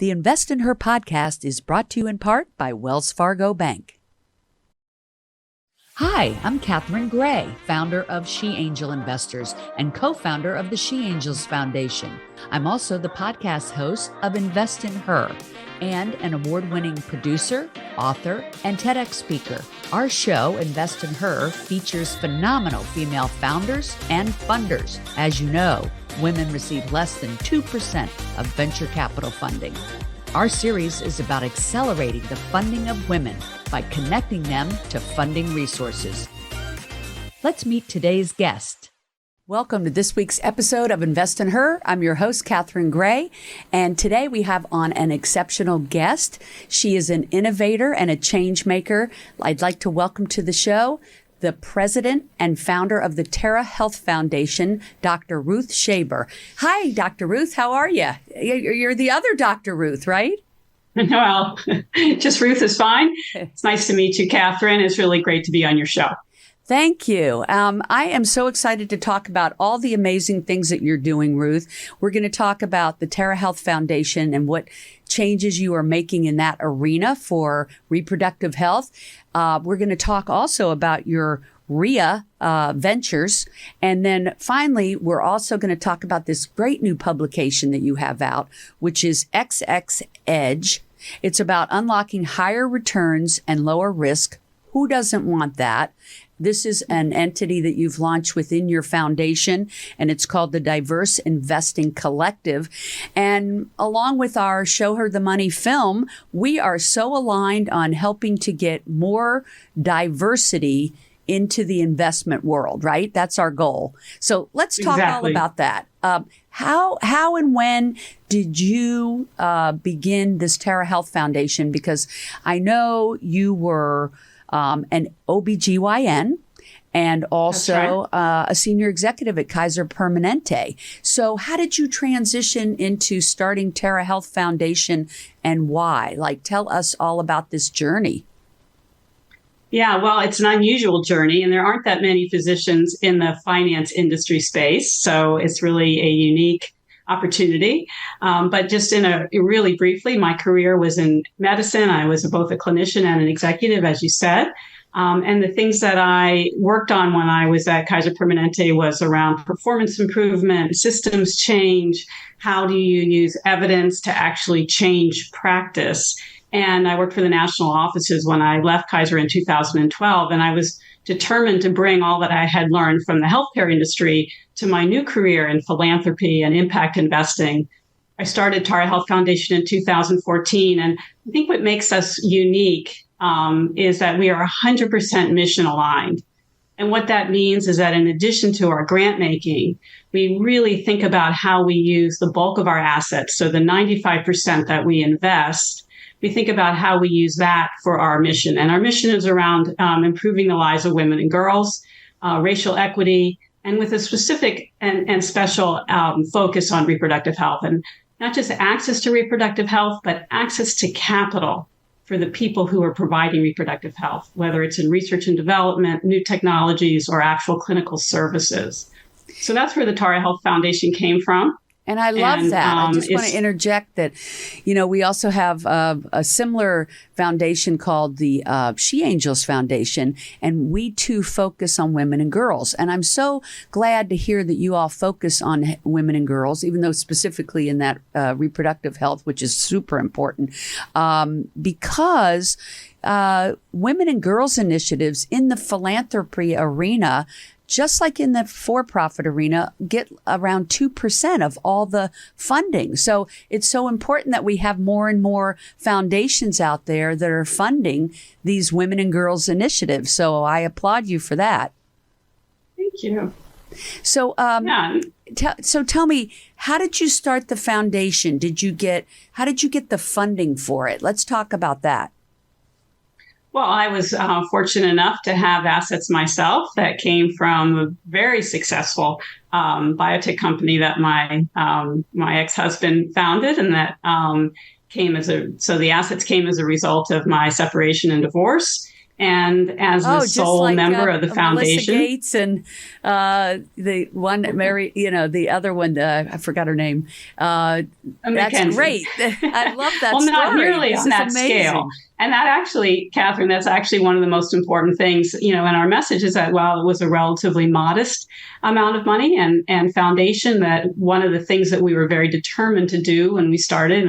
The Invest in Her podcast is brought to you in part by Wells Fargo Bank. Hi, I'm Catherine Gray, founder of She Angel Investors and co-founder of the She Angels Foundation. I'm also the podcast host of Invest in Her and an award-winning producer, author, and TEDx speaker. Our show, Invest in Her, features phenomenal female founders and funders. As you know, women receive less than 2% of venture capital funding. Our series is about accelerating the funding of women by connecting them to funding resources. Let's meet today's guest. Welcome to this week's episode of Invest in Her. I'm your host, Catherine Gray, and today we have on an exceptional guest. She is an innovator and a changemaker. I'd like to welcome to the show the president and founder of the Terra Health Foundation, Dr. Ruth Shaber. Hi, Dr. Ruth. How are you? You're the other Dr. Ruth, right? Well, just Ruth is fine. It's nice to meet you, Catherine. It's really great to be on your show. Thank you. I am so excited to talk about all the amazing things that you're doing, Ruth. We're going to talk about the Terra Health Foundation and what changes you are making in that arena for reproductive health. We're going to talk also about your Rhia Ventures. And then finally, we're also going to talk about this great new publication that you have out, which is XX Edge. It's about unlocking higher returns and lower risk. Who doesn't want that? This is an entity that you've launched within your foundation, and it's called the Diverse Investing Collective. And along with our Show Her the Money film, we are so aligned on helping to get more diversity into the investment world, right? That's our goal. So let's talk all about that. How and when did you begin this Terra Health Foundation? Because I know you were an OBGYN and also a senior executive at Kaiser Permanente. So how did you transition into starting Terra Health Foundation and why? Tell us all about this journey. Yeah, well, it's an unusual journey, and there aren't that many physicians in the finance industry space. So it's really a unique opportunity. But just really briefly, my career was in medicine. I was both a clinician and an executive, as you said. And the things that I worked on when I was at Kaiser Permanente was around performance improvement, systems change. How do you use evidence to actually change practice? And I worked for the national offices when I left Kaiser in 2012. And I was determined to bring all that I had learned from the healthcare industry to my new career in philanthropy and impact investing. I started Terra Health Foundation in 2014. And I think what makes us unique is that we are 100% mission aligned. And what that means is that in addition to our grant making, we really think about how we use the bulk of our assets. So the 95% that we invest, we think about how we use that for our mission. And our mission is around improving the lives of women and girls, racial equity, and with a specific and special focus on reproductive health. And not just access to reproductive health, but access to capital for the people who are providing reproductive health, whether it's in research and development, new technologies, or actual clinical services. So that's where the Terra Health Foundation came from. And I love that. I just want to interject that, we also have a similar foundation called the She Angels Foundation, and we too focus on women and girls. And I'm so glad to hear that you all focus on women and girls, even though specifically in that reproductive health, which is super important, because women and girls initiatives in the philanthropy arena, just like in the for-profit arena, get around 2% of all the funding. So it's so important that we have more and more foundations out there that are funding these women and girls initiatives. So I applaud you for that. Thank you. So, tell me, how did you start the foundation? How did you get the funding for it? Let's talk about that. Well, I was fortunate enough to have assets myself that came from a very successful biotech company that my ex-husband founded, and that so the assets came as a result of my separation and divorce. And as the sole member of the foundation, Melissa Gates and the one Mary, the other one, I forgot her name. That's great. I love that. Well, story. Not nearly on that scale. And that actually, Catherine, that's actually one of the most important things, in our message is that while it was a relatively modest amount of money and foundation, that one of the things that we were very determined to do when we started,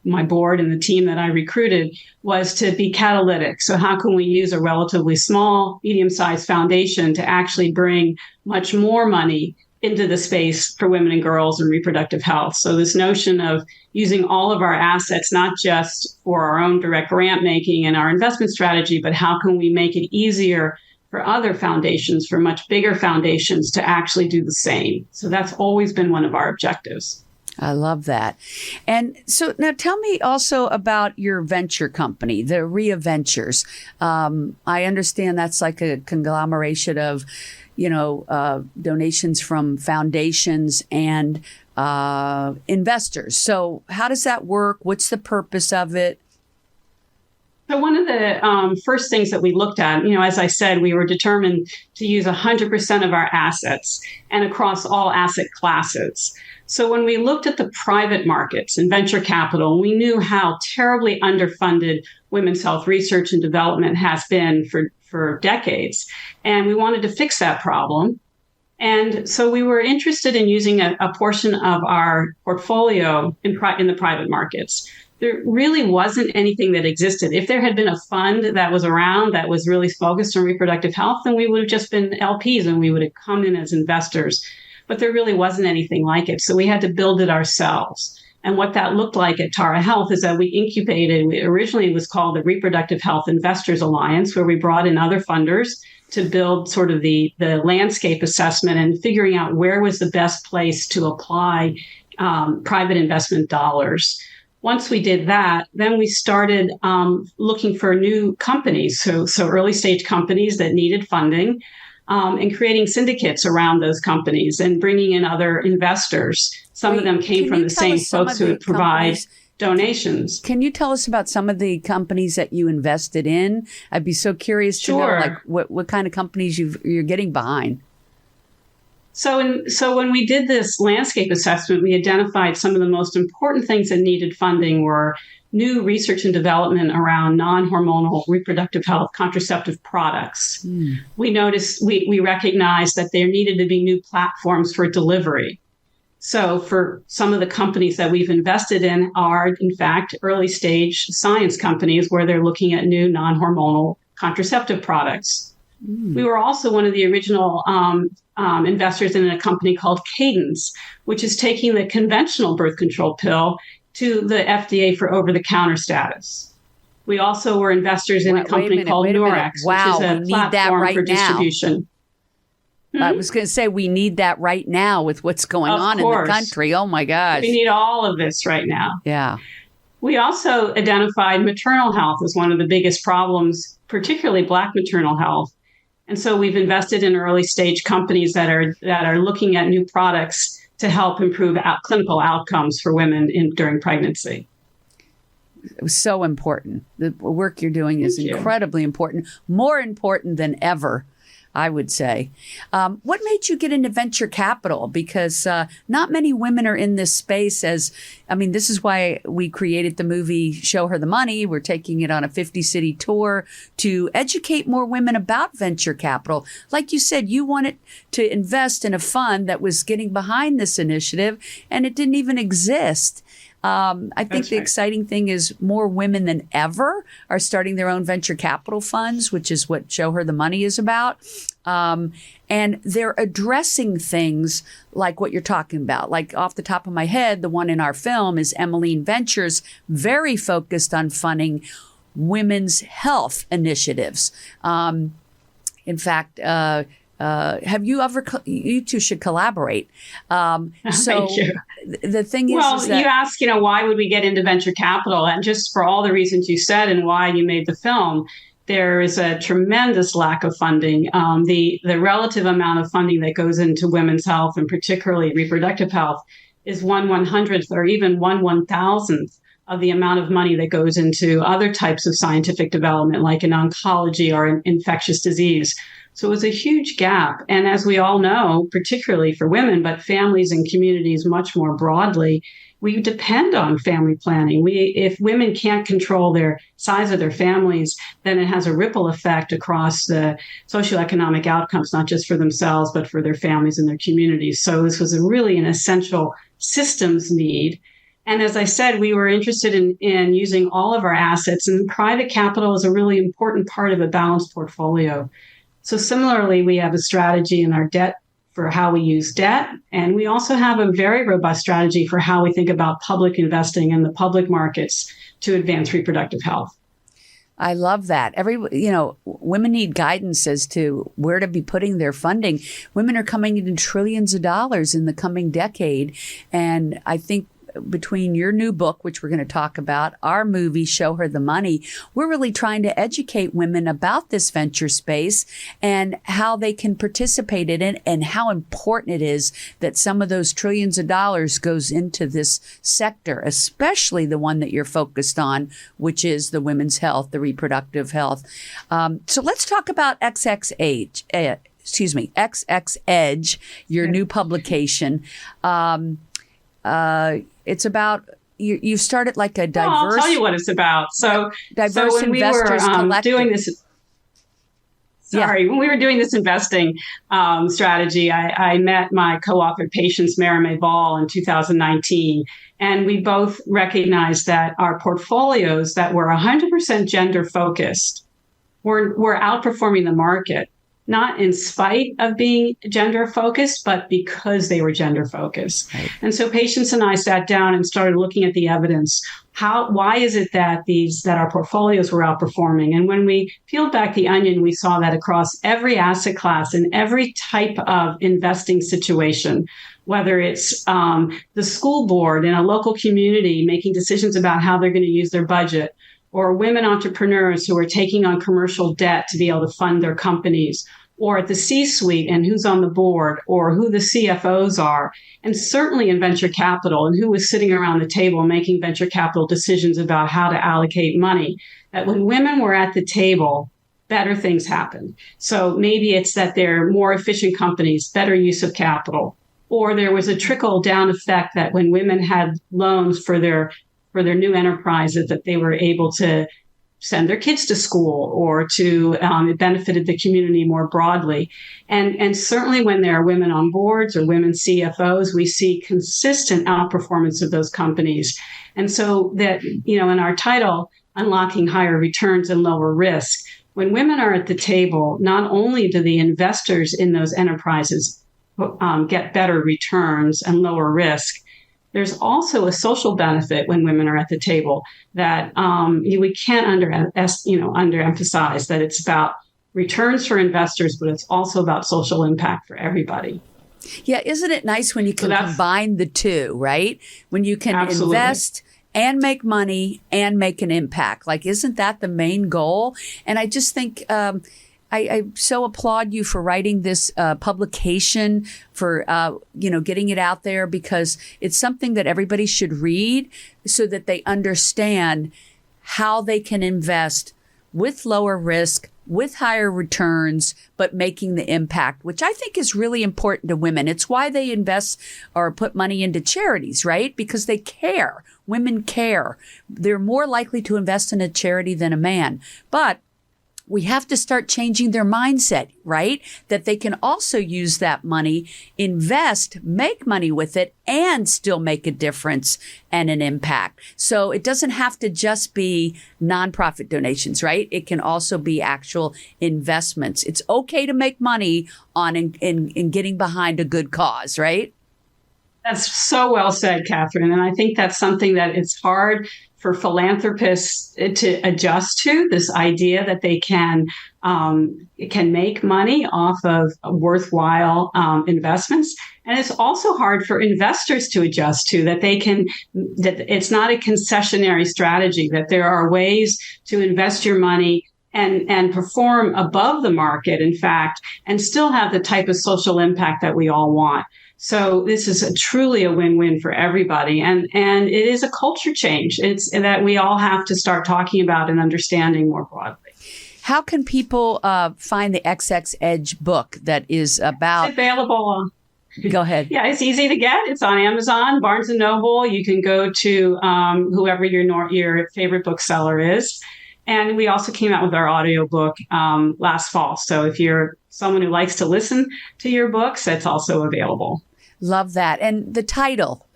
my board and the team that I recruited, was to be catalytic. So how can we use a relatively small, medium-sized foundation to actually bring much more money into the space for women and girls and reproductive health? So this notion of using all of our assets, not just for our own direct grant making and our investment strategy, but how can we make it easier for other foundations, for much bigger foundations, to actually do the same? So that's always been one of our objectives. I love that. And so now tell me also about your venture company, the Rhia Ventures. I understand that's like a conglomeration of, donations from foundations and investors. So how does that work? What's the purpose of it? So one of the first things that we looked at, as I said, we were determined to use 100% of our assets and across all asset classes. So when we looked at the private markets and venture capital, we knew how terribly underfunded women's health research and development has been for decades. And we wanted to fix that problem. And so we were interested in using a portion of our portfolio in the private markets. There really wasn't anything that existed. If there had been a fund that was around that was really focused on reproductive health, then we would have just been LPs and we would have come in as investors. But there really wasn't anything like it. So we had to build it ourselves. And what that looked like at Tara Health is that we incubated, originally it was called the Reproductive Health Investors Alliance, where we brought in other funders to build sort of the landscape assessment and figuring out where was the best place to apply private investment dollars. Once we did that, then we started looking for new companies, so early stage companies that needed funding, and creating syndicates around those companies and bringing in other investors. Some of them came from the same folks who would provide donations. Can you tell us about some of the companies that you invested in? I'd be so curious to know, what kind of companies you're getting behind. So when we did this landscape assessment, we identified some of the most important things that needed funding were new research and development around non-hormonal reproductive health contraceptive products. We recognized that there needed to be new platforms for delivery. So for some of the companies that we've invested in are, in fact, early stage science companies where they're looking at new non-hormonal contraceptive products. We were also one of the original investors in a company called Cadence, which is taking the conventional birth control pill to the FDA for over-the-counter status. We also were investors in a company called Norex, which is a platform for distribution. I was going to say, we need that right now with what's going on in the country. Oh, my gosh. We need all of this right now. Yeah. We also identified maternal health as one of the biggest problems, particularly Black maternal health. And so we've invested in early stage companies that are looking at new products to help improve clinical outcomes for women during pregnancy. It was so important. The work you're doing is incredibly important, more important than ever, I would say. What made you get into venture capital? Because not many women are in this space. This is why we created the movie Show Her the Money. We're taking it on a 50-city tour to educate more women about venture capital. Like you said, you wanted to invest in a fund that was getting behind this initiative, and it didn't even exist. I think the exciting thing is more women than ever are starting their own venture capital funds, which is what Show Her the Money is about. And they're addressing things like what you're talking about. Like off the top of my head, the one in our film is Rhia Ventures, very focused on funding women's health initiatives. In fact, have you ever, you two should collaborate. Thank you. The thing is that, you ask, why would we get into venture capital? And just for all the reasons you said and why you made the film, there is a tremendous lack of funding. The relative amount of funding that goes into women's health and particularly reproductive health is 1/100th or even 1/1000th of the amount of money that goes into other types of scientific development, like in oncology or in infectious disease. So it was a huge gap. And as we all know, particularly for women, but families and communities much more broadly, we depend on family planning. If women can't control their size of their families, then it has a ripple effect across the socioeconomic outcomes, not just for themselves, but for their families and their communities. So this was really an essential systems need. And as I said, we were interested in using all of our assets, and private capital is a really important part of a balanced portfolio. So similarly, we have a strategy in our debt for how we use debt. And we also have a very robust strategy for how we think about public investing in the public markets to advance reproductive health. I love that. Women need guidance as to where to be putting their funding. Women are coming into trillions of dollars in the coming decade. And I think between your new book, which we're going to talk about, our movie, Show Her the Money, we're really trying to educate women about this venture space and how they can participate in it and how important it is that some of those trillions of dollars goes into this sector, especially the one that you're focused on, which is the women's health, the reproductive health. So let's talk about XX Edge, your new publication. It's about you started like a diverse. Well, I'll tell you what it's about. So when investors we were collective. doing this, when we were doing this investing strategy, I met my co-author Patience-Marime Ball in 2019, and we both recognized that our portfolios that were 100% gender focused were outperforming the market. Not in spite of being gender focused, but because they were gender focused. Right. And so Patience and I sat down and started looking at the evidence. Why is it that our portfolios were outperforming? And when we peeled back the onion, we saw that across every asset class and every type of investing situation, whether it's the school board in a local community making decisions about how they're going to use their budget, or women entrepreneurs who are taking on commercial debt to be able to fund their companies, or at the C-suite and who's on the board, or who the CFOs are, and certainly in venture capital and who was sitting around the table making venture capital decisions about how to allocate money, that when women were at the table, better things happened. So maybe it's that they're more efficient companies, better use of capital, or there was a trickle down effect that when women had loans for their new enterprises, that they were able to send their kids to school or to it benefited the community more broadly. And certainly when there are women on boards or women CFOs, we see consistent outperformance of those companies. And so that, in our title, Unlocking Higher Returns and Lower Risk, when women are at the table, not only do the investors in those enterprises get better returns and lower risk, there's also a social benefit when women are at the table that we can't underemphasize, that it's about returns for investors, but it's also about social impact for everybody. Yeah, isn't it nice when you can combine the two, right? When you can invest and make money and make an impact. Like, isn't that the main goal? And I just think I so applaud you for writing this publication, for getting it out there, because it's something that everybody should read so that they understand how they can invest with lower risk, with higher returns, but making the impact, which I think is really important to women. It's why they invest or put money into charities, right? Because they care. Women care. They're more likely to invest in a charity than a man. But we have to start changing their mindset, right? That they can also use that money, invest, make money with it, and still make a difference and an impact. So it doesn't have to just be nonprofit donations, right? It can also be actual investments. It's okay to make money on in getting behind a good cause, right? That's so well said, Catherine. And I think that's something that it's hard for philanthropists to adjust to, this idea that they can make money off of worthwhile investments. And it's also hard for investors to adjust to, that it's not a concessionary strategy, that there are ways to invest your money and perform above the market, in fact, and still have the type of social impact that we all want. So this is truly a win-win for everybody. And it is a culture change. It's that we all have to start talking about and understanding more broadly. How can people find the XX Edge book that is about? It's available. Go ahead. Yeah, it's easy to get. It's on Amazon, Barnes & Noble. You can go to whoever your favorite bookseller is. And we also came out with our audiobook last fall. So if you're someone who likes to listen to your books, that's also available. Love that. And the title,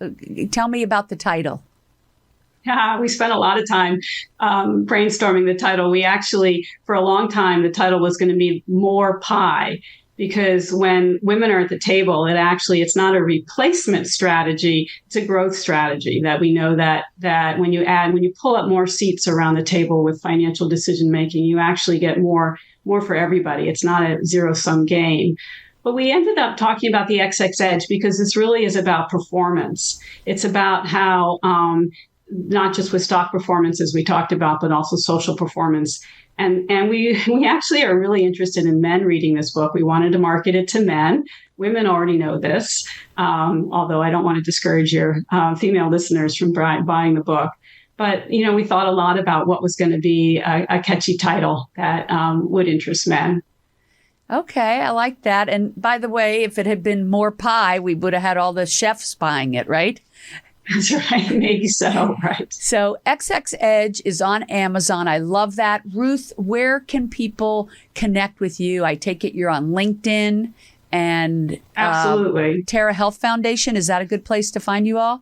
tell me about the title. Yeah, we spent a lot of time brainstorming the title. We actually, for a long time, the title was going to be More Pie, because when women are at the table, it's not a replacement strategy, it's a growth strategy. That we know that when you pull up more seats around the table with financial decision making, you actually get more for everybody. It's not a zero-sum game. But we ended up talking about the XX Edge because this really is about performance. It's about how not just with stock performance, as we talked about, but also social performance. And we actually are really interested in men reading this book. We wanted to market it to men. Women already know this, although I don't want to discourage your female listeners from buying the book. But, we thought a lot about what was going to be a catchy title that would interest men. Okay, I like that. And by the way, if it had been More Pie, we would have had all the chefs buying it, right? That's right. Maybe so. Right. So XX Edge is on Amazon. I love that. Ruth, where can people connect with you? I take it you're on LinkedIn and absolutely. Terra Health Foundation. Is that a good place to find you all?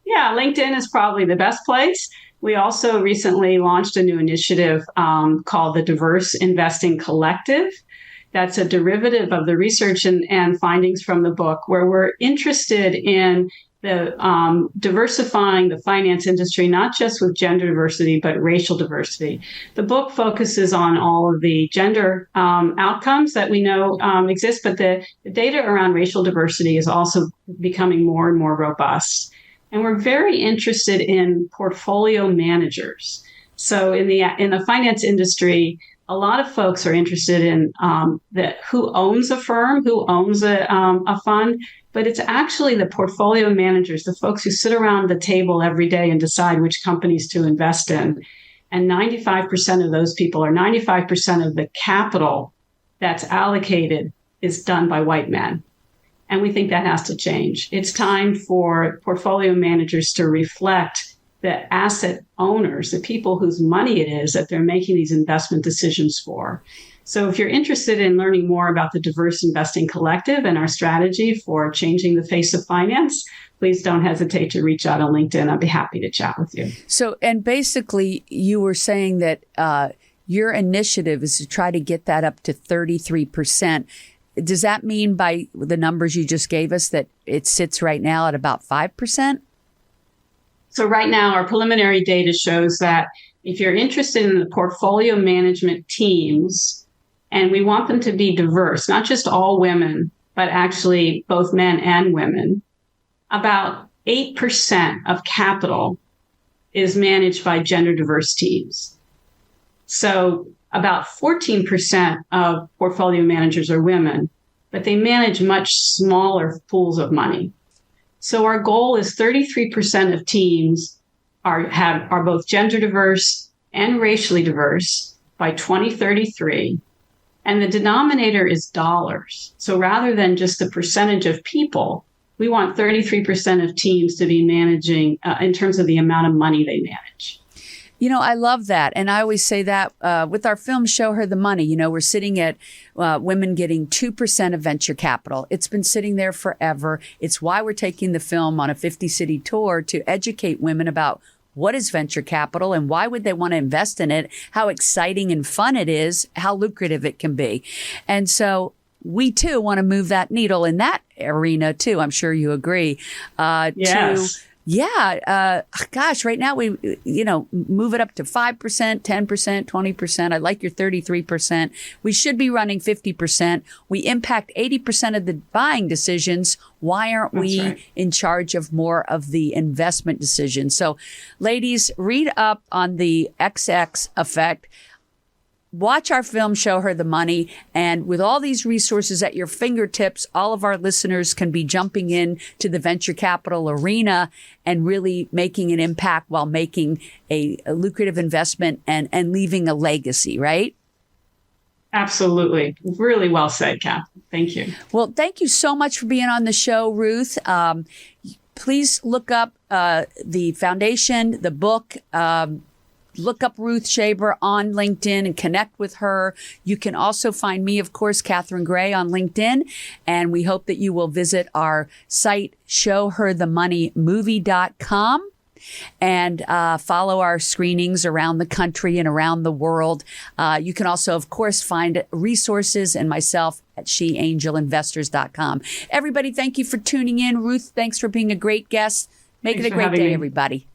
Yeah, LinkedIn is probably the best place. We also recently launched a new initiative called the Diverse Investing Collective. That's a derivative of the research and findings from the book, where we're interested in the diversifying the finance industry, not just with gender diversity, but racial diversity. The book focuses on all of the gender outcomes that we know exist, but the data around racial diversity is also becoming more and more robust. And we're very interested in portfolio managers. So in the finance industry, a lot of folks are interested in who owns a firm, who owns a fund, but it's actually the portfolio managers, the folks who sit around the table every day and decide which companies to invest in. And 95% of those people, or 95% of the capital that's allocated, is done by white men. And we think that has to change. It's time for portfolio managers to reflect the asset owners, the people whose money it is that they're making these investment decisions for. So if you're interested in learning more about the Diverse Investing Collective and our strategy for changing the face of finance, please don't hesitate to reach out on LinkedIn. I'd be happy to chat with you. So, and basically you were saying that your initiative is to try to get that up to 33%. Does that mean by the numbers you just gave us that it sits right now at about 5%? So right now, our preliminary data shows that if you're interested in the portfolio management teams, and we want them to be diverse, not just all women, but actually both men and women, about 8% of capital is managed by gender diverse teams. So about 14% of portfolio managers are women, but they manage much smaller pools of money. So our goal is 33% of teams are both gender diverse and racially diverse by 2033. And the denominator is dollars. So rather than just the percentage of people, we want 33% of teams to be managing in terms of the amount of money they manage. I love that. And I always say that with our film, Show Her the Money, we're sitting at women getting 2% of venture capital. It's been sitting there forever. It's why we're taking the film on a 50-city tour to educate women about what is venture capital and why would they want to invest in it, how exciting and fun it is, how lucrative it can be. And so we, too, want to move that needle in that arena, too. I'm sure you agree. Yes. Gosh, right now we, move it up to 5%, 10%, 20%. I like your 33%. We should be running 50%. We impact 80% of the buying decisions. Why aren't we in charge of more of the investment decisions? So, ladies, read up on the XX effect. watch our film, Show Her the Money. And with all these resources at your fingertips, all of our listeners can be jumping in to the venture capital arena and really making an impact while making a lucrative investment and leaving a legacy, right? Absolutely. Really well said, Kath. Thank you. Well, thank you so much for being on the show, Ruth. Please look up the foundation, the book. Look up Ruth Shaber on LinkedIn and connect with her. You can also find me, of course, Catherine Gray on LinkedIn. And we hope that you will visit our site, showherthemoneymovie.com, and follow our screenings around the country and around the world. You can also, of course, find resources and myself at sheangelinvestors.com. Everybody, thank you for tuning in. Ruth, thanks for being a great guest. Make it a great day, everybody.